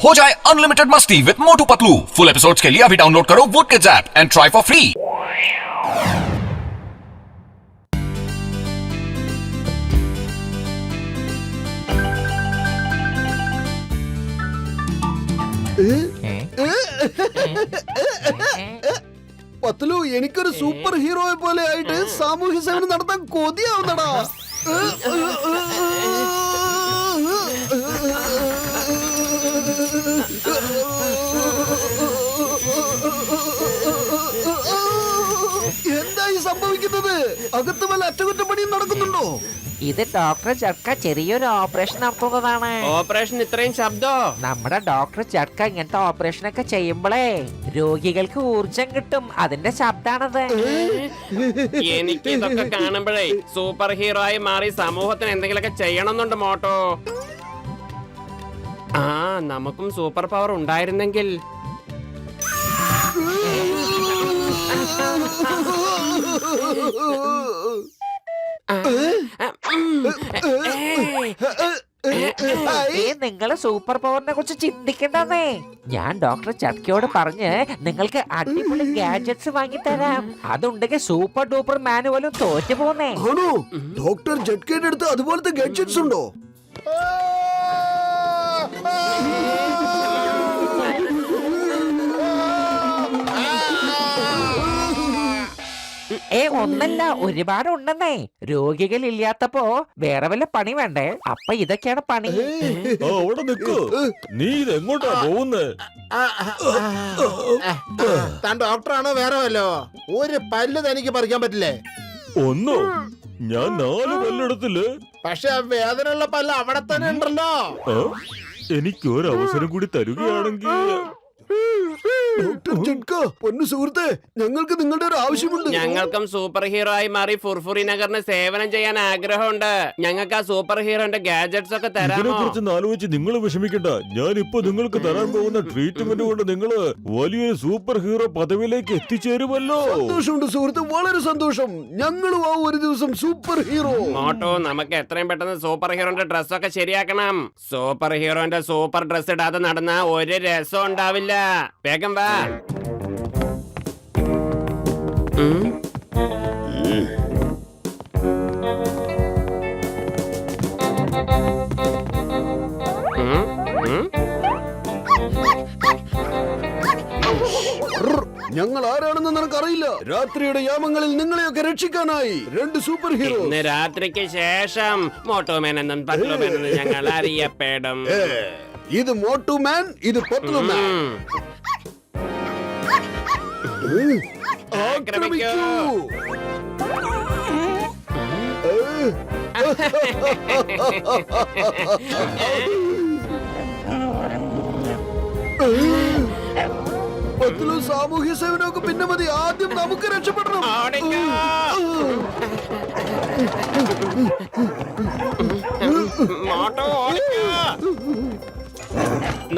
हो जाए अनलिमिटेड मस्ती with Motu Patlu. Full episodes के लिए अभी डाउनलोड करो would kids app and try for free. Patlu, എനിക്കൊരു സൂപ്പർ ഹീറോയെ പോലെ ആയിട്ട് സാമൂഹ്യ സേവനം നടത്താൻ കൊതിയാവുന്നടാ. എന്തായി സംഭവിക്കുന്നത്? അകത്ത് വല്ല അറ്റകുറ്റപ്പണിയും നടക്കുന്നുണ്ടോ? ഇത് ഡോക്ടർ ചർക്ക ചെറിയൊരു ഓപ്പറേഷൻ നടത്തുന്നതാണ്. ഓപ്പറേഷൻ ഇത്രയും ശബ്ദോ? നമ്മുടെ ഡോക്ടർ ചർക്ക ഇങ്ങനത്തെ ഓപ്പറേഷൻ ഒക്കെ ചെയ്യുമ്പോഴേ രോഗികൾക്ക് ഊർജം കിട്ടും. അതിന്റെ ശബ്ദാണത്. എനിക്ക് ഇതൊക്കെ കാണുമ്പോഴേ സൂപ്പർ ഹീറോ ആയി മാറി സമൂഹത്തിന് എന്തെങ്കിലുമൊക്കെ ചെയ്യണമെന്നുണ്ട് മോട്ടോ. ആ, നമുക്കും സൂപ്പർ പവർ ഉണ്ടായിരുന്നെങ്കിൽ. നിങ്ങള് സൂപ്പർ പവറിനെ കുറിച്ച് ചിന്തിക്കണ്ടെന്നേ. ഞാൻ ഡോക്ടർ ചർക്കയോട് പറഞ്ഞ് നിങ്ങൾക്ക് അടിപൊളി ഗാഡ്ജറ്റ്സ് വാങ്ങിത്തരാം. അതുണ്ടെങ്കിൽ സൂപ്പർ ഡൂപ്പർ മാൻ പോലും തോറ്റു പോന്നേ. ആണോ? ഡോക്ടർ ജഡ്കയുടെ അടുത്ത് അതുപോലത്തെ ഗാഡ്ജറ്റ്സ് ഉണ്ടോ? ഒന്നല്ല, ഒരുപാട് ഉണ്ടെന്നേ. രോഗികൾ ഇല്ലാത്തപ്പോ വേറെ വല്ല പണി വേണ്ടേ? അപ്പൊ ഇതൊക്കെയാണ് പണി. അവിടെ നിൽക്കൂ. നീ ഇത് എങ്ങോട്ടാ പോകുന്നത്? താൻ ഡോക്ടറാണോ വേറെ വല്ലോ? ഒരു പല്ല് തനിക്ക് പറിക്കാൻ പറ്റില്ലേ? ഒന്നോ? ഞാൻ 4 പല്ലെടുത്തില്ലേ. പക്ഷെ ആ വേദനയുള്ള പല്ല് അവിടെ തന്നെ ഉണ്ടല്ലോ. എനിക്ക് ഒരു അവസരം കൂടി തരുകയാണെങ്കിൽ. ഡോക്ടർ ജഡ്ക, പൊന്നു സുഹൃത്തെ, ഞങ്ങൾക്ക് നിങ്ങളുടെ ഒരു ആവശ്യമുണ്ട്. ഞങ്ങൾക്കും സൂപ്പർ ഹീറോ ആയി മാറി ഫുർഫുറി നഗറിന് സേവനം ചെയ്യാൻ ആഗ്രഹമുണ്ട്. ഞങ്ങൾക്ക് ആ സൂപ്പർ ഹീറോന്റെ ഗാഡ്ജറ്റ്സ് ഒക്കെ ഇതിനെ തരാമോ? കുറിച്ച് ആലോചിച്ച് നിങ്ങൾ വിഷമിക്കണ്ട. ഞാൻ ഇപ്പൊ നിങ്ങൾക്ക് തരാൻ പോകുന്ന ട്രീറ്റ്മെന്റ് കൊണ്ട് നിങ്ങള് വലിയൊരു സൂപ്പർ ഹീറോ പദവിയിലേക്ക് എത്തിച്ചേരുമല്ലോ. സന്തോഷമുണ്ട് സുഹൃത്ത്, വളരെ സന്തോഷം. ഞങ്ങളും ആ ഒരു ദിവസം സൂപ്പർ ഹീറോ. മോട്ടോ, നമുക്ക് എത്രയും പെട്ടെന്ന് സൂപ്പർ ഹീറോന്റെ ഡ്രസ്സൊക്കെ ശരിയാക്കണം. സൂപ്പർ ഹീറോന്റെ സൂപ്പർ ഡ്രസ് ഇടാതെ നടന്ന ഒരു രസം ഉണ്ടാവില്ല. വേഗം വാ. ഞങ്ങൾ ആരാണെന്ന് നിനക്കറിയില്ല. രാത്രിയുടെ യാമങ്ങളിൽ നിങ്ങളെയൊക്കെ രക്ഷിക്കാനായി 2 സൂപ്പർ ഹീറോ. ഇന്ന് രാത്രിക്ക് ശേഷം മോട്ടോമാൻ എന്നും പത്ലുമാൻ എന്നും ഞങ്ങൾ അറിയപ്പെടും. ഇത് മോട്ടു മാൻ, ഇത് പത്ലു മാൻ. ആക്രമിക്കൂ. പത്ലു, സാമൂഹ്യ സേവനമൊക്കെ പിന്നെ മതി. ആദ്യം നമുക്ക് രക്ഷപ്പെടണം. മോട്ടോ,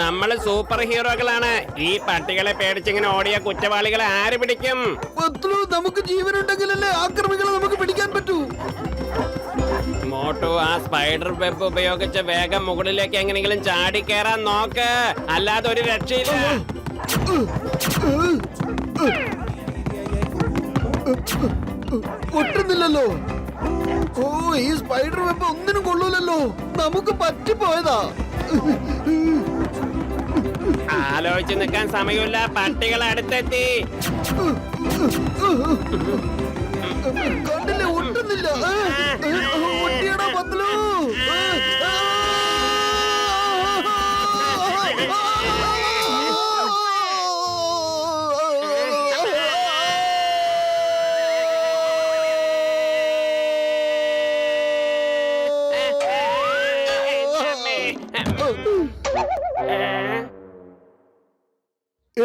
നമ്മള് സൂപ്പർ ഹീറോകളാണ്. ഈ പട്ടികളെ പേടിച്ചിങ്ങനെ ഓടിയ കുറ്റവാളികളെ ആര് പിടിക്കും? പത്ലു, നമുക്ക് ജീവനുണ്ടെങ്കിലല്ലേ ആക്രമികളെ നമുക്ക് പിടിക്കാൻ പറ്റൂ. മോട്ടോ, ആ സ്പൈഡർ വെബ് ഉപയോഗിച്ച് വേഗം മുകളിലേക്ക് എങ്ങനെയെങ്കിലും ചാടി കയറാൻ നോക്ക്. അല്ലാതെ ഒരു രക്ഷയില്ല. പൊട്ടുന്നില്ലല്ലോ. ഓ, ഈ സ്പൈഡർ വെബ് ഒന്നിനും കൊള്ളൂലല്ലോ. നമുക്ക് പറ്റിപ്പോയതാ. ആലോചിച്ച് നിൽക്കാൻ സമയമില്ല. പട്ടികൾ അടുത്തെത്തി. കണ്ടില്ലേ, ഒട്ടുന്നില്ല. ഒട്ടിയടാ പത്ലു.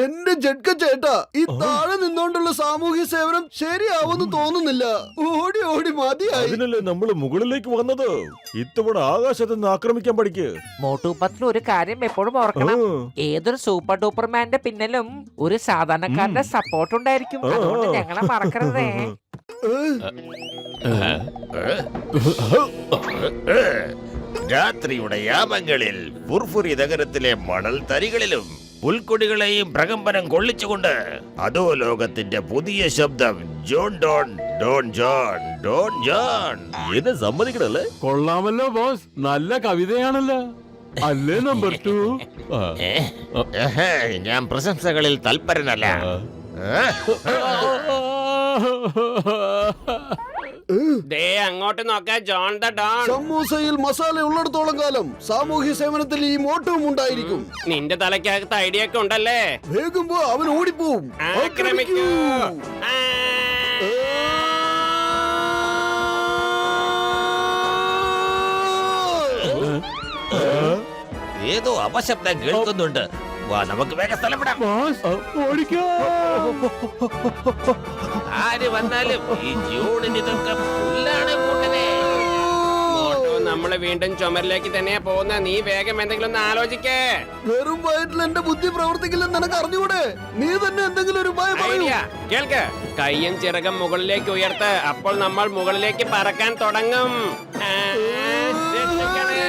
എന്റെ ജഡ്ക ചേട്ടാ, ഈ താഴെ നിന്നോണ്ടുള്ള സാമൂഹ്യ സേവനം ശരിയാവുമെന്ന് തോന്നുന്നില്ല. ഓടി ഓടി മതിയായി. അതിനല്ലേ നമ്മള് മുകളിലേക്ക് വന്നത്. ഇത്തവണ ആകാശത്ത് നിന്ന് ആക്രമിക്കാൻ പഠിക്ക്. മോട്ടു പത്ലു, ഒരു കാര്യം എപ്പോഴും ഓർക്കണം. ഏതൊരു സൂപ്പർ ഡൂപ്പർ മാന്റെ പിന്നിലും ഒരു സാധാരണക്കാരന്റെ സപ്പോർട്ട് ഉണ്ടായിരിക്കും. അതുകൊണ്ട് ഞങ്ങളെ മറക്കരുതേ. രാത്രിയുടെ യാമങ്ങളിൽ ഫുർഫുരി നഗരത്തിലെ മണൽ തരികളിലും പുൽക്കൊടികളെയും പ്രകമ്പനം കൊള്ളിച്ചുകൊണ്ട് അതോ ലോകത്തിന്റെ പുതിയ ശബ്ദം John Don Don John Don John. എന്നെ സമ്മതിക്കണല്ലേ? കൊള്ളാമല്ലോ ബോസ്, നല്ല കവിതയാണല്ലോ. അല്ലേ നമ്പർ 2? ഞാൻ പ്രശംസകളിൽ തൽപരനല്ല. ദേ അങ്ങോട്ട് നോക്ക ജോൺ ദ ഡോൺ. സമൂസയിൽ മസാല ഉള്ളിടത്തോളം കാലം സാമൂഹ്യ സേവനത്തിൽ ഈ മോട്ടവും ഉണ്ടായിരിക്കും. നിന്റെ തലയ്ക്കകത്ത് ഐഡിയ ഒക്കെ ഉണ്ടല്ലേ? വേഗം പോ, അവൻ ഓടിപ്പോവും. ആക്രമിക്കൂ. ആ. ഏതോ അപശബ്ദം കേൾക്കുന്നുണ്ട്. വാ, നമുക്ക് വേഗം സ്ഥലപ്പെടാം. ബോസ് ഓടിക്കോ. ആര് വന്നാലും ഈ ജോണിന് ഇതൊക്കെ പുല്ലാണ് കൂട്ടനെ. മോട്ടോ, നമ്മള് വീണ്ടും ചുമരിലേക്ക് തന്നെയാ പോകുന്ന. നീ വേഗം എന്തെങ്കിലും ഒന്ന് ആലോചിക്കേ. വെറും വയറ്റിൽ എന്റെ ബുദ്ധി പ്രവർത്തിക്കില്ലെന്ന് നിനക്ക് അറിഞ്ഞുകൂടെ? നീ തന്നെ എന്തെങ്കിലും ഒരു ഉപായം പറയൂ. ഐഡിയ കേൾക്ക്. കയ്യും ചിറകം മുകളിലേക്ക് ഉയർത്ത്. അപ്പോൾ നമ്മൾ മുകളിലേക്ക് പറക്കാൻ തുടങ്ങും. ആ, രക്ഷിക്കണേ.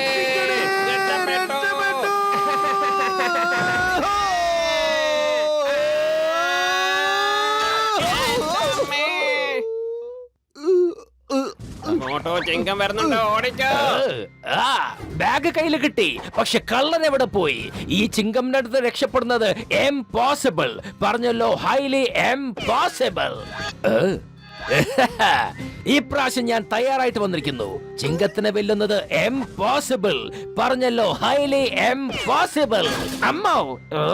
രക്ഷപ്പെട്ടു. മോട്ടോ, ചിങ്കം വരുന്നുണ്ടോ? ഓടിക്കോ. ബാഗ് കയ്യിൽ കിട്ടി. പക്ഷെ കള്ളൻ എവിടെ പോയി? ഈ ചിങ്കമിന്റെ അടുത്ത് രക്ഷപ്പെടുന്നത് എംപോസിബിൾ. പറഞ്ഞല്ലോ, ഹൈലി എംപോസിബിൾ. ഈ പ്രാവശ്യം ഞാൻ തയ്യാറായിട്ട് വന്നിരിക്കുന്നു. ചിങ്കത്തിനെ വെല്ലുന്നത് എംപോസിബിൾ. പറഞ്ഞല്ലോ, ഹൈലി എംപോസിബിൾ. അമ്മോ, ഓ,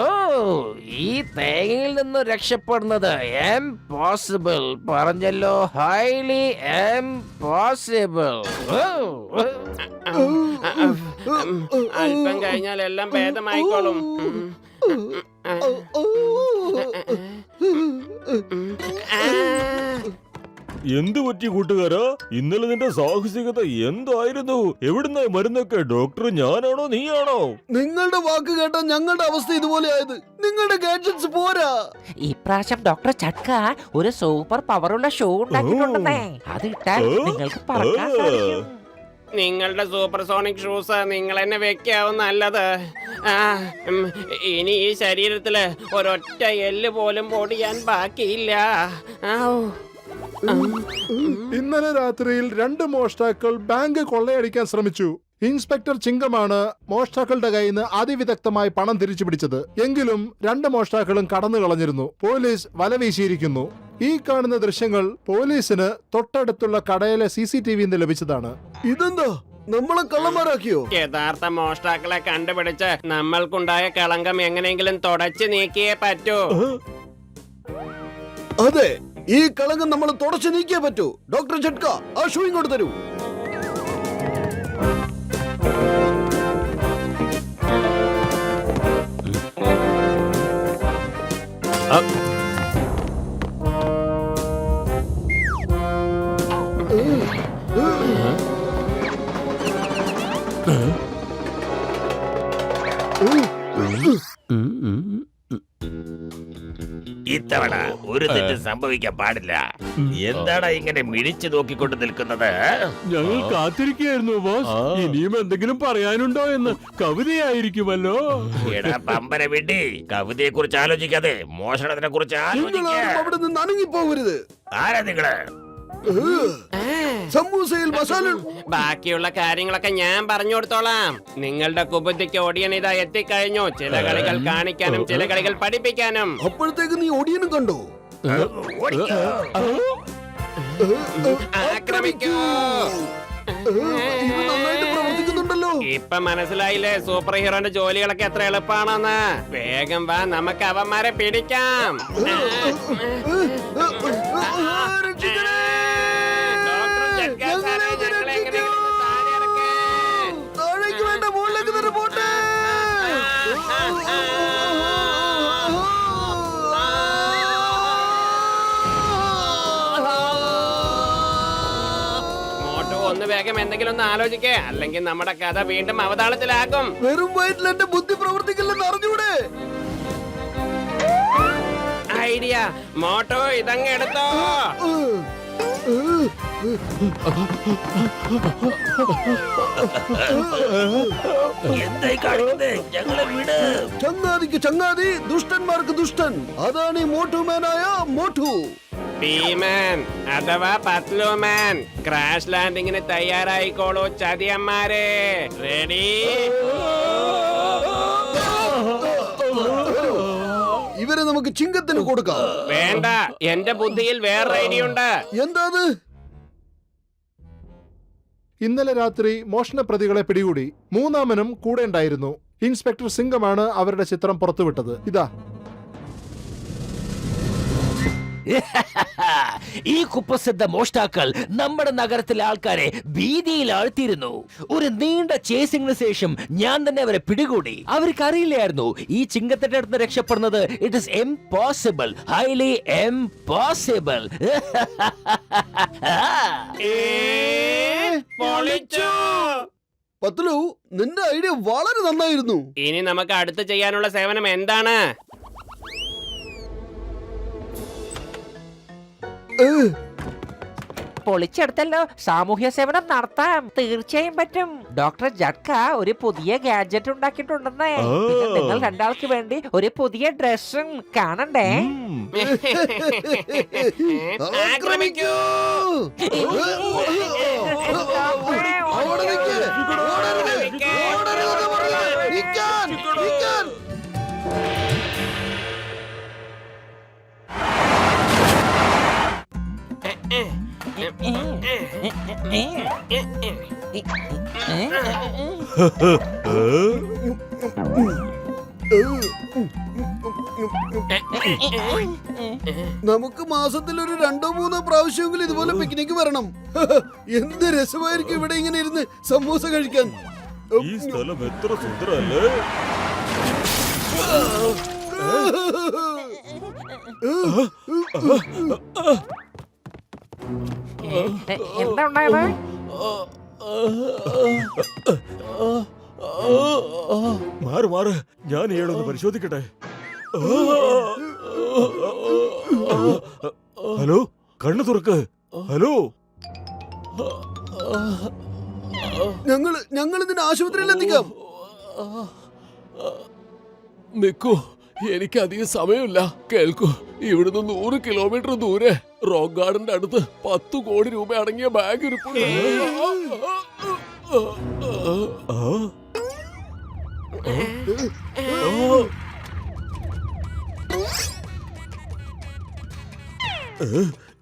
ഈ തേങ്ങയിൽ നിന്ന് രക്ഷപ്പെടുന്നത് എംപോസിബിൾ. പറഞ്ഞല്ലോ, ഹൈലി എംപോസിബിൾ. അല്പം കഴിഞ്ഞാൽ എല്ലാം ഭേദമായിക്കോളും. എന്തു പറ്റി കൂട്ടുകാരാ? ഇന്നലെ നിന്റെ സാഹസികത എന്തായിരുന്നു? എവിടുന്ന മരുന്നൊക്കെ? ഡോക്ടർ ഞാനാണോ നീയാണോ? നിങ്ങളുടെ വാക്ക് കേട്ട ഞങ്ങളുടെ അവസ്ഥ ഇതുപോലെ ആയത്. നിങ്ങളുടെ ഗാഡ്ജറ്റ്സ് പോരാ. ഇപ്രാവശ്യം ഡോക്ടർ ചട്ക ഒരു സൂപ്പർ പവറുള്ള ഷൂ ഉണ്ടാക്കിയിട്ടുണ്ടെന്നേ. അത് ഇട്ടാൽ നിങ്ങൾക്ക് പറക്കാൻ സാധിക്കും. നിങ്ങളുടെ സൂപ്പർ സോണിക് ഷൂസ് നിങ്ങൾ തന്നെ വെക്കാവും നല്ലത്. ഇനി ഈ ശരീരത്തില് ഒരൊറ്റ എല്ല് പോലും പൊടിയാൻ ബാക്കിയില്ല. ഇന്നലെ രാത്രിയിൽ 2 മോഷ്ടാക്കൾ ബാങ്ക് കൊള്ളയടിക്കാൻ ശ്രമിച്ചു. ഇൻസ്പെക്ടർ ചിങ്കമാണ് മോഷ്ടാക്കളുടെ കയ്യിൽ നിന്ന് അതിവിദഗ്ധമായി പണം തിരിച്ചു പിടിച്ചത്. എങ്കിലും 2 മോഷ്ടാക്കളും കടന്നു കളഞ്ഞിരുന്നു. പോലീസ് വല വീശിയിരിക്കുന്നു. ഈ കാണുന്ന ദൃശ്യങ്ങൾ പോലീസിന് തൊട്ടടുത്തുള്ള കടയിലെ CCTV ലഭിച്ചതാണ്. ഇതെന്താ, നമ്മളെ കള്ളന്മാരാക്കിയോ? യഥാർത്ഥ മോഷ്ടാക്കളെ കണ്ടുപിടിച്ച് നമ്മൾക്കുണ്ടായ കളങ്കം എങ്ങനെയെങ്കിലും തുടച്ചു നീക്കിയേ പറ്റൂ. അതെ, ഈ കളങ്കം നമ്മൾ തുടച്ചു നീക്കിയേ പറ്റൂ. ഡോക്ടർ ചട്ക, ആ ഷൂ ഇങ്ങോട്ട് തരൂ. ഇത്തവണ ഒരു തെറ്റ് സംഭവിക്കാൻ പാടില്ല. എന്താണ് ഇങ്ങനെ മിഴിച്ചു നോക്കിക്കൊണ്ട് നിൽക്കുന്നത്? ഞങ്ങൾ കാത്തിരിക്കുകയായിരുന്നു ബോസ്. ഇനിയും എന്തെങ്കിലും പറയാനുണ്ടോ എന്ന്. കവിതയായിരിക്കുമല്ലോ. എടാ പമ്പര വിട്ടി, കവിതയെ കുറിച്ച് ആലോചിക്കാതെ മോഷണത്തിനെ കുറിച്ച് നിങ്ങളാരും അവിടെ നിന്ന് അനങ്ങിപ്പോകരുത്. ആരാ നിങ്ങള്? സമൂസയിൽ മസാല. ബാക്കിയുള്ള കാര്യങ്ങളൊക്കെ ഞാൻ പറഞ്ഞു കൊടുത്തോളാം. നിങ്ങളുടെ കുബുദ്ധിക്ക് ഓടിയൻ ഇതാ എത്തിക്കഴിഞ്ഞു. ചില കളികൾ കാണിക്കാനും ചില കളികൾ പഠിപ്പിക്കാനും. അപ്പോഴത്തേക്ക് നീ ഒടിയനും കണ്ടോ? ആക്രമിക്കൂ. ഇത് നന്നായിട്ട് പ്രവർത്തിക്കുന്നുണ്ടല്ലോ. ഇപ്പൊ മനസ്സിലായില്ലേ സൂപ്പർ ഹീറോന്റെ ജോലികളൊക്കെ എത്ര എളുപ്പമാണെന്ന്? വേഗം വാ, നമുക്ക് അവന്മാരെ പിടിക്കാം. രക്ഷിക്കണേ. താഴേക്ക് വേണ്ട, മുകളിലേക്ക് തന്നെ പോട്ടെ. മോട്ടോ, ഒന്ന് വേഗം എന്തെങ്കിലും ഒന്ന് ആലോചിക്കേ, അല്ലെങ്കിൽ നമ്മുടെ കഥ വീണ്ടും അവതാളത്തിലാക്കും. വെറും വയറ്റിൽ എന്റെ ബുദ്ധി പ്രവർത്തിക്കില്ലെന്ന് അറിഞ്ഞൂടെ? ഐഡിയ. മോട്ടോ, ഇതങ്ങ് എടുത്തോ. എന്തായി കാണിക്കുന്നേ? ഞങ്ങളെ വിട്. ചങ്ങാതിക്ക് ചങ്ങാതി, ദുഷ്ടന്മാർക്ക് ദുഷ്ടൻ. അതാണ് ഈ മോട്ടുമാനായ മോട്ടു. ഭീമൻ അഥവാ പത്ലുമാൻ, ക്രാഷ് ലാൻഡിങ്ങിന് തയ്യാറായിക്കോളൂ ചതിയന്മാരെ. റെഡി? ഇവരെ നമുക്ക് ചിങ്കത്തിന് കൊടുക്കാം. വേണ്ട, എന്റെ ബുദ്ധിയിൽ വേറെ ഐഡിയ ഉണ്ട്. എന്താ അത്? ഇന്നലെ രാത്രി മോഷണ പ്രതികളെ പിടികൂടി. മൂന്നാമനും കൂടെ ഉണ്ടായിരുന്നു. ഇൻസ്പെക്ടർ സിംഗമാണ് അവരുടെ ചിത്രം പുറത്തുവിട്ടത്. ഇതാ. ഈ കുപ്രസിദ്ധ മോഷ്ടാക്കൾ നമ്മുടെ നഗരത്തിലെ ആൾക്കാരെ ഭീതിയിൽ ആഴ്ത്തിയിരുന്നു. ഒരു നീണ്ട ചേസിംഗിന് ശേഷം ഞാൻ തന്നെ അവരെ പിടികൂടി. അവർക്ക് അറിയില്ലായിരുന്നു ഈ ചിങ്കത്തിന്റെ അടുത്ത് രക്ഷപ്പെടുന്നത്. It is impossible, highly impossible. പൊളിച്ചു. പത്ലു, നിന്റെ ഐഡിയ വളരെ നന്നായിരുന്നു. ഇനി നമുക്ക് അടുത്ത് ചെയ്യാനുള്ള സേവനം എന്താണ്? പൊളിച്ചെടുത്തല്ലോ. സാമൂഹ്യ സേവനം നടത്താം, തീർച്ചയായും പറ്റും. ഡോക്ടർ ജഡ്ക ഒരു പുതിയ ഗാഡ്ജറ്റ് ഉണ്ടാക്കിയിട്ടുണ്ടെന്നേ. പിന്നെ നിങ്ങൾ രണ്ടാൾക്ക് വേണ്ടി ഒരു പുതിയ ഡ്രസ്സും കാണണ്ടേ? ആക്രമിക്കൂ. അവിടെ നിൽക്ക്. ഓടരുത്. ഓടരുതെന്ന് പറയാ. നിൽക്കാൻ. നിൽക്കാൻ. നമുക്ക് മാസത്തിൽ ഒരു 2-3 പ്രാവശ്യമെങ്കിലും ഇതുപോലെ പിക്നിക് വരണം. എന്ത് രസമായിരിക്കും ഇവിടെ ഇങ്ങനെ ഇരുന്ന് സമൂസ കഴിക്കാൻ. ഈ സ്ഥലം എത്ര സുന്ദരല്ലേ? എന്താ ഉണ്ടായത്? മാറ് മാറ്, ഞാൻ ഇയാളൊന്ന് പരിശോധിക്കട്ടെ. ഹലോ, കണ്ണു തുറക്ക്. ഹലോ, ഞങ്ങൾ ഇതിന് ആശുപത്രിയിൽ എത്തിക്കാം. നിക്കൂ, എനിക്ക് അധികം സമയമില്ല. കേൾക്കൂ, ഇവിടുന്ന് 100 കിലോമീറ്റർ ദൂരെ റോക്ക് ഗാർഡന്റെ അടുത്ത് 10 കോടി രൂപ അടങ്ങിയ ബാഗ് ഇരിപ്പുണ്ട്.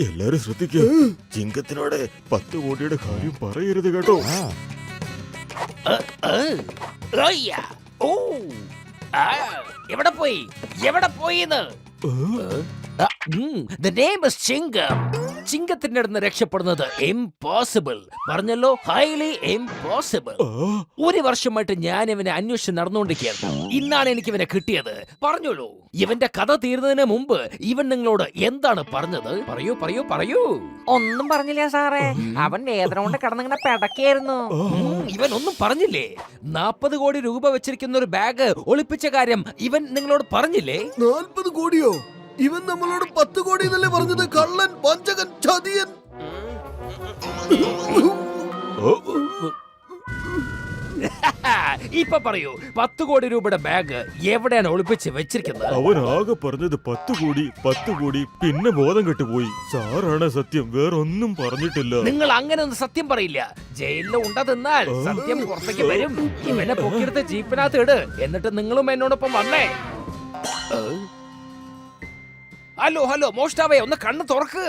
എല്ലാരും ശ്രദ്ധിക്കുക. ചിങ്കത്തിനോട് 10 കോടിയുടെ കാര്യം പറയരുത് കേട്ടോ. എവിടെ പോയി? എവിടെ പോയിന്ന്? The name is ചിങ്കം. ചിങ്കത്തിന്റെ അടുത്ത് രക്ഷപ്പെടുന്നത് ഇംപോസിബിൾ. പറഞ്ഞല്ലോ, ഹൈലി ഇംപോസിബിൾ. 1 വർഷമായിട്ട് ഞാൻ ഇവനെ അന്വേഷിച്ച് നടന്നുകൊണ്ടിരിക്കുകയായിരുന്നു. ഇന്നാണ് എനിക്ക് ഇവനെ കിട്ടിയത്. പറഞ്ഞോളൂ, ഇവന്റെ കഥ തീരുന്നതിന് മുമ്പ് ഇവൻ നിങ്ങളോട് എന്താണ് പറഞ്ഞത്? പറയൂ പറയൂ പറയൂ. ഒന്നും പറഞ്ഞില്ല സാറേ. അവൻ വേദന കൊണ്ട് കിടന്നിങ്ങനെ പെടക്കായിരുന്നു. ഇവൻ ഒന്നും പറഞ്ഞില്ലേ? 40 കോടി രൂപ വെച്ചിരിക്കുന്ന ഒരു ബാഗ് ഒളിപ്പിച്ച കാര്യം ഇവൻ നിങ്ങളോട് പറഞ്ഞില്ലേ? 40 കോടിയോ? ഇവൻ നമ്മളോട് 10 കോടി എന്നല്ലേ പറഞ്ഞത്? കള്ളൻ, വഞ്ചകൻ, ചതിയൻ. ഇപ്പൊ പറയൂ, 10 കോടി രൂപയുടെ ബാഗ് എവിടെയാണ് ഒളിപ്പിച്ച് വെച്ചിരിക്കുന്നത്? അവൻ ആകെ പറഞ്ഞത് 10 കോടി 10 കോടി, പിന്നെ ബോധം കെട്ടുപോയി. സാറാണ് സത്യം, വേറൊന്നും പറഞ്ഞിട്ടില്ല. നിങ്ങൾ അങ്ങനെ ഒന്നും സത്യം പറയില്ല. ജയിലിൽ ഉണ്ടതെന്നാൽ സത്യം പുറത്തേക്ക് വരും. ഇവനെ പൊക്കിയെടുത്ത് ജീപ്പിനകത്ത് ഇട്, എന്നിട്ട് നിങ്ങളും എന്നോടൊപ്പം വന്നേ. ഹലോ ഹലോ മോഷ്ടാവേ, ഒന്ന് കണ്ണ് തുറക്ക്.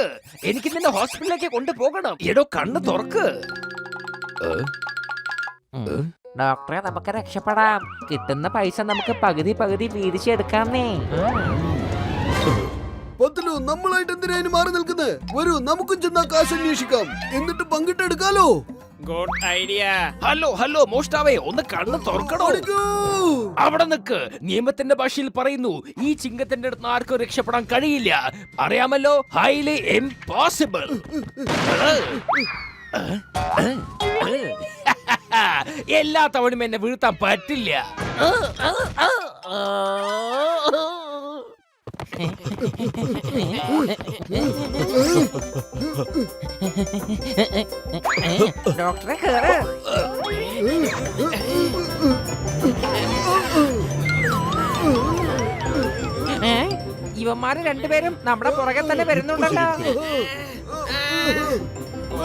എനിക്ക് നിന്നെ ഹോസ്പിറ്റലിലേക്ക് കൊണ്ടുപോകണം. എടോ, കണ്ണ് തുറക്ക്. ഡോക്ടറെ, നമുക്ക് രക്ഷപ്പെടാം. കിട്ടുന്ന പൈസ നമുക്ക് പകുതി പകുതി വീതിച്ചെടുക്കാന്നേ. പത്ലു, നമ്മളായിട്ട് എന്തിനാ മാറി നിൽക്കുന്നത്? വരൂ, നമുക്കും ചെന്നാ കാശ് അന്വേഷിക്കാം, എന്നിട്ട് പങ്കിട്ടെടുക്കാലോ. Good idea. ഹലോ ഹലോ മോഷ്ടാവേ, ഒന്ന് കണ്ണ് തുറക്കണോ? അവിടെ നിക്ക്. നിയമത്തിന്റെ ഭാഷയിൽ പറയുന്നു, ഈ ചിങ്കത്തിന്റെ അടുത്ത് ആർക്കും രക്ഷപ്പെടാൻ കഴിയില്ല. അറിയാമല്ലോ, ഹൈലി ഇംപോസിബിൾ. എല്ലാ തവണയും എന്നെ വീഴ്ത്താൻ പറ്റില്ല. ഡോക്ടറെ കേറ്. ഇവന്മാര് രണ്ടുപേരും നമ്മുടെ പുറകെ തന്നെ വരുന്നുണ്ടല്ലോ.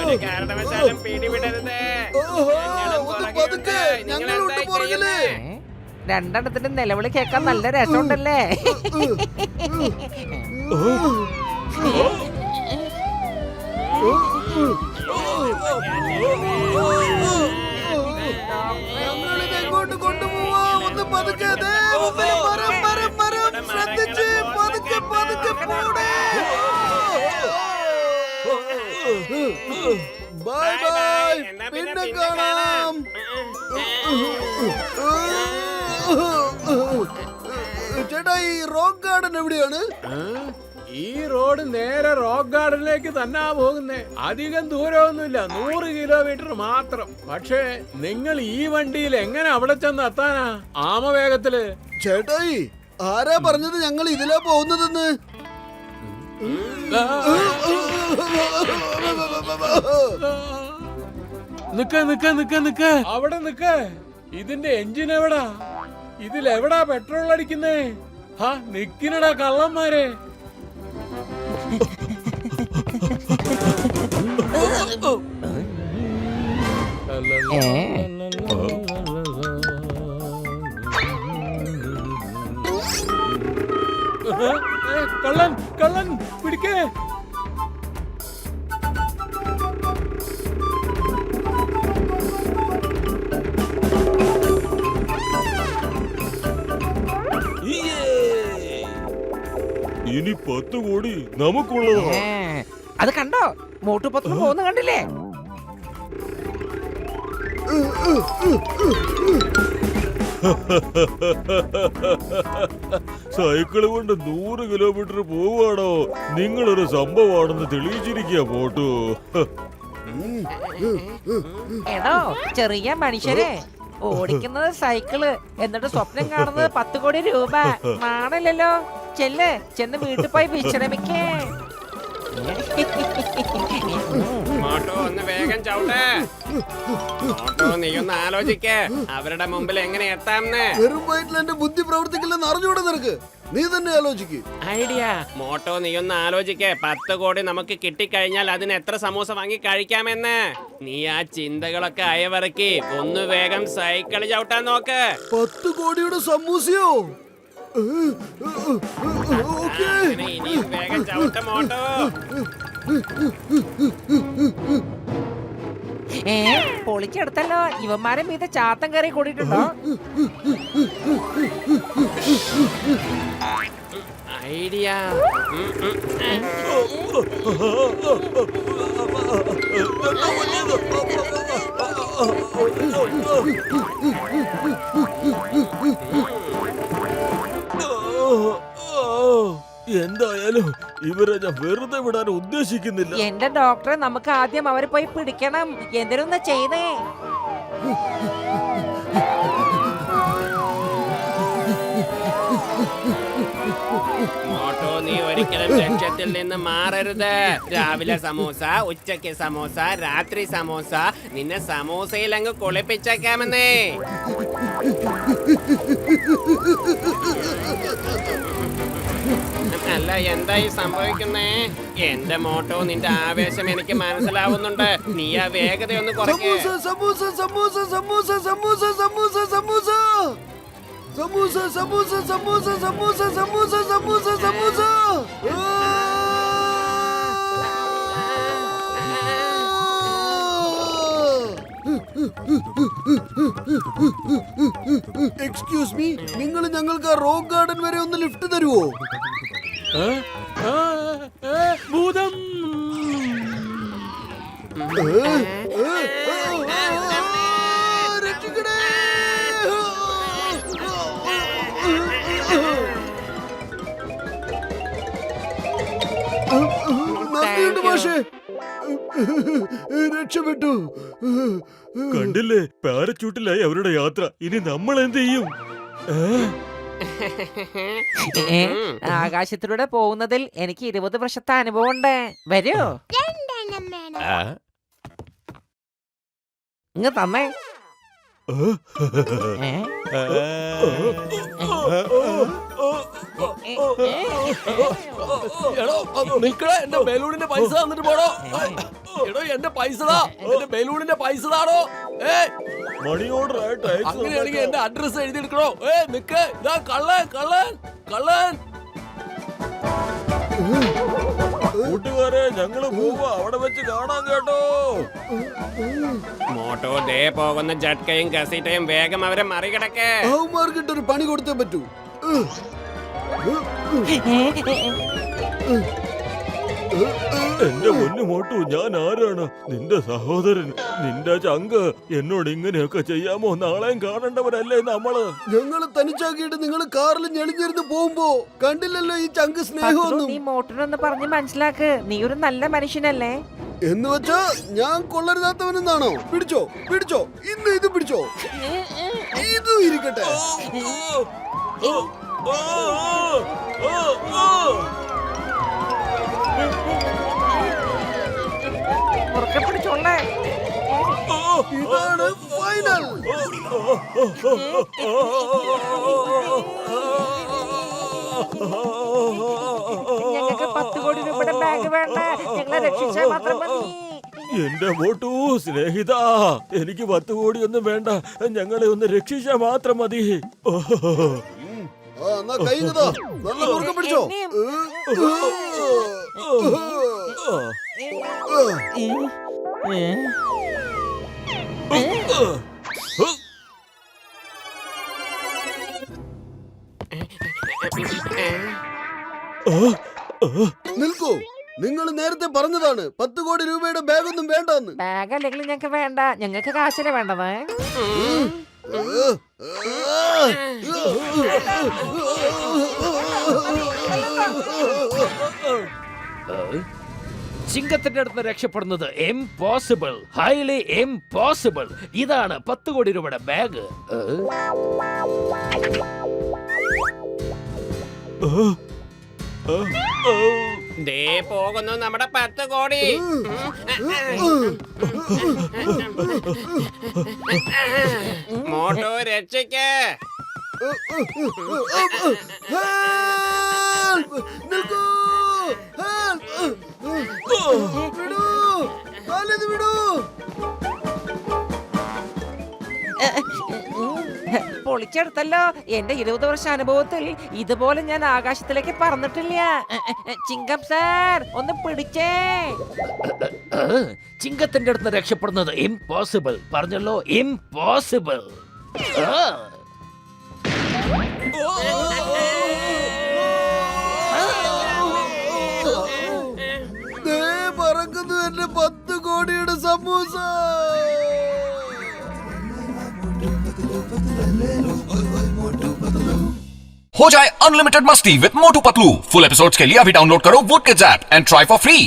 ഒരു കാരണവശാലും പിടിവിടരുത്. ഞങ്ങളും പുറകെയുണ്ട്. നിങ്ങൾ എന്തായി ചെയ്യുന്നേ? രണ്ടെണ്ണത്തിന്റെ നിലവിളി കേൾക്കാൻ നല്ല രസമുണ്ടല്ലേ? എങ്ങോട്ട് കൊണ്ടുപോവാ? ഒന്ന് പതുക്കെ. ദേ, മുമ്പിൽ മരം, മരം, മരം. ശ്രദ്ധിച്ച് പതുക്കെ, പതുക്കെ പോടേ. Bye bye. പിന്നെ കാണാം. ചേട്ടാ, ഈ റോക്ക് ഗാർഡൻ എവിടെയാണ്? ഈ റോഡ് നേരെ റോക്ക് ഗാർഡനിലേക്ക് തന്നെ പോകുന്നേ. അധികം ദൂരമൊന്നുമില്ല, 100 കിലോമീറ്റർ മാത്രം. പക്ഷേ നിങ്ങൾ ഈ വണ്ടിയിൽ എങ്ങനെ അവിടെ ചെന്ന് എത്താനാ ആമവേഗത്തില്? ചേട്ടായി, ആരാ പറഞ്ഞത് ഞങ്ങൾ ഇതിലാ പോകുന്നതെന്ന്? നിക്ക അവിടെ നിക്ക. ഇതിന്റെ എഞ്ചിൻ എവിടാ? ഇതിലെവിടാ പെട്രോൾ അടിക്കുന്നേ? ഹാ, നിക്കിനടാ കള്ളന്മാരെ. കള്ളൻ കള്ളൻ പിടിക്കേ. ഇനി 10 കോടി നമുക്കുള്ളതാ. അത് കണ്ടോ? മോട്ടുപത്രം പോകുന്ന കണ്ടില്ലേ? സൈക്കിള് കൊണ്ട് 100 കിലോമീറ്റർ പോവാണോ? നിങ്ങളൊരു സംഭവമാണെന്ന് തെളിയിച്ചിരിക്കുക മോട്ടു. എടോ ചെറിയ മനുഷ്യരെ, ഓടിക്കുന്നത് സൈക്കിള്, എന്നിട്ട് സ്വപ്നം കാണുന്നത് 10 കോടി രൂപ. നാണല്ലോ. ചെന്ന് വീട്ടിൽ പോയി വിശ്രമിക്കേ. മോട്ടോ ഒന്ന് വേഗം ചവിട്ട്. മോട്ടോ നീ ഒന്ന് ആലോചിക്ക്, അവരുടെ മുമ്പിൽ എങ്ങനെ എത്താമെന്ന്. വെറും വയറ്റിൽ എന്റെ ബുദ്ധി പ്രവർത്തിക്കില്ലെന്ന് അറിഞ്ഞൂടെ നിനക്ക്? നീ തന്നെ ആലോചിക്ക്. ഐഡിയ. മോട്ടോ നീ ഒന്ന് ആലോചിക്ക്, 10 കോടി നമുക്ക് കിട്ടിക്കഴിഞ്ഞാൽ അതിന് എത്ര സമൂസ വാങ്ങി കഴിക്കാമെന്ന്. നീ ആ ചിന്തകളൊക്കെ അയവിറക്കി ഒന്ന് വേഗം സൈക്കിൾ ചവിട്ടാൻ നോക്ക്. 10 കോടിയുടെ സമൂസയോ? ഇനിയും വേഗം ചവിട്ട മോട്ടോ. പൊളിച്ചെടുത്തല്ലോ. ഇവന്മാരെ മീതെ ചാത്തം കയറി കൂടിയിട്ടുണ്ടോ? ഐഡിയ. എന്തായാലും ഇവരെ ഞാൻ വെറുതെ വിടാൻ ഉദ്ദേശിക്കുന്നില്ല. എന്റെ ഡോക്ടറെ, നമുക്ക് ആദ്യം അവരെ പോയി പിടിക്കണം. എന്തിനൊന്ന് ചെയ്തേ. മോട്ടോ നീ ഒരിക്കലും ലക്ഷ്യത്തിൽ നിന്ന് മാറരുത്. രാവിലെ സമൂസ, ഉച്ചയ്ക്ക് സമൂസ, രാത്രി സമൂസ. നിന്നെ സമൂസയിൽ അങ്ങ് കുളിപ്പിച്ചേക്കാമെന്നേ. അല്ല, എന്തായി സംഭവിക്കുന്നേ? എന്റെ മോട്ടോ, നിന്റെ ആവേശം എനിക്ക് മനസ്സിലാവുന്നുണ്ട്. നീ ആ വേഗതയൊന്ന് കുറയ്ക്ക്. സമൂസ സമൂസ സമൂസ സമൂസ സമൂസ സമൂസ സമൂസ സമൂസ സമൂസ സമൂസ സമൂസ സമൂസ സമൂസ. എക്സ്ക്യൂസ് മീ, നിങ്ങൾ ഞങ്ങൾക്ക് ആ റോക്ക് ഗാർഡൻ വരെ ഒന്ന് ലിഫ്റ്റ് തരുവോ? ഭൂതം. രക്ഷിക്കണേ. നന്ദിയുണ്ട് മാഷേ, രക്ഷപ്പെട്ടു. കണ്ടില്ലേ, പാരച്ചൂട്ടിലായി അവരുടെ യാത്ര. ഇനി നമ്മൾ എന്ത് ചെയ്യും? ആകാശത്തിലൂടെ പോകുന്നതിൽ എനിക്ക് 20 വർഷത്തെ അനുഭവം ഉണ്ട്. വരൂ, ഇങ്ങ് തന്നേ. എടോ നിക്കടോ, എന്റെ ബലൂണിന്റെ പൈസ തന്നിട്ട് പോടോ. എടോ എന്റെ പൈസടാ, എന്റെ ബലൂണിന്റെ പൈസടാടോ. മണി ഓർഡർ ആയിട്ട് അങ്ങനെയാണെങ്കിൽ എന്റെ അഡ്രസ് എഴുതിയെടുക്കണോ. നിക്ക്, ഇതാ കള്ളൻ കള്ളൻ കള്ളൻ. കൂട്ടുകാരെ, ഞങ്ങള് പോവാ, അവിടെ വെച്ച് കാണാൻ കേട്ടോ. മോട്ടോ ദേ പോകുന്ന ജഡ്കയും കസീറ്റയും വേഗം അവരെ മറികടക്കേ. അവന്മാർക്കിട്ടൊരു പണി കൊടുത്തേ പറ്റൂ. എന്റെ പൊന്നു മോട്ടു, ഞാൻ ആരാണ്? നിന്റെ സഹോദരൻ, നിന്റെ ചങ്ക്. എന്നോട് ഇങ്ങനെയൊക്കെ ചെയ്യാമോ? നാളെയും കാണേണ്ടവരല്ലേ നമ്മള്? ഞങ്ങള് തനിച്ചാക്കിയിട്ട് നിങ്ങൾ കാറിൽ ഞെളിഞ്ഞിരുന്ന് പോകുമ്പോ കണ്ടില്ലല്ലോ ഈ ചങ്ക് സ്നേഹമൊന്നും. നീ മോട്ടറിനൊന്ന് പറഞ്ഞ് മനസ്സിലാക്ക്. നീ ഒരു നല്ല മനുഷ്യനല്ലേ? എന്ന് വെച്ചാ ഞാൻ കൊള്ളരുതാത്തവനെന്നാണോ? പിടിച്ചോ പിടിച്ചോ, ഇന്ന് ഇത് പിടിച്ചോ, ഇതും ഇരിക്കട്ടെ. മുറുക്കെ പിടിച്ചോളേ. ഇതാണ് ഫൈനൽ. ഞങ്ങൾക്ക് 10 കോടി രൂപയുടെ ബാഗ് വേണ്ട, ഞങ്ങളെ രക്ഷിച്ചാൽ മാത്രം മതി. എന്റെ മോട്ടു സ്നേഹിത, എനിക്ക് 10 കോടിയൊന്നും വേണ്ട, ഞങ്ങളെ ഒന്ന് രക്ഷിച്ചാ മാത്രം മതി. എന്നാ കൈ ഇങ്ങതാ, നല്ല മുറുക്കെ പിടിച്ചോ. നിൽക്കൂ, നിങ്ങൾ നേരത്തെ പറഞ്ഞതാണ് 10 കോടി രൂപയുടെ ബാഗൊന്നും വേണ്ടെന്ന്. ബാഗ് അല്ലെങ്കിൽ ഞങ്ങൾക്ക് വേണ്ട, ഞങ്ങൾക്ക് കാശിനെ വേണ്ടത്. ചിങ്കത്തിന്റെ അടുത്ത് രക്ഷപ്പെടുന്നത് ഇംപോസിബിൾ, ഹൈലി ഇംപോസിബിൾ. ഇതാണ് 10 കോടി രൂപയുടെ ബാഗ്. ദേ പോകുന്നു നമ്മുടെ 10 കോടി. മോട്ടോ രക്ഷിക്കേ. നിൽക്കൂ, വിടൂ, കാലിത് വിടൂ. പൊളിച്ചെടുത്തല്ലോ. എന്റെ 20 വർഷ അനുഭവത്തിൽ ഇതുപോലെ ഞാൻ ആകാശത്തിലേക്ക് പറന്നിട്ടില്ല. ചിങ്കം സാർ, ഒന്ന് പിടിച്ചേ. ചിങ്കത്തിന്റെ അടുത്ത് രക്ഷപ്പെടുന്നത് ഇംപോസിബിൾ. പറഞ്ഞല്ലോ, ഇംപോസിബിൾ. പറക്കുന്നു എന്റെ 10 കോടിയുടെ സമൂസ. हो जाए अनलिमिटेड मस्ती with Motu Patlu. Full episodes के लिए अभी डाउनलोड करो Voot Kids app and try for free.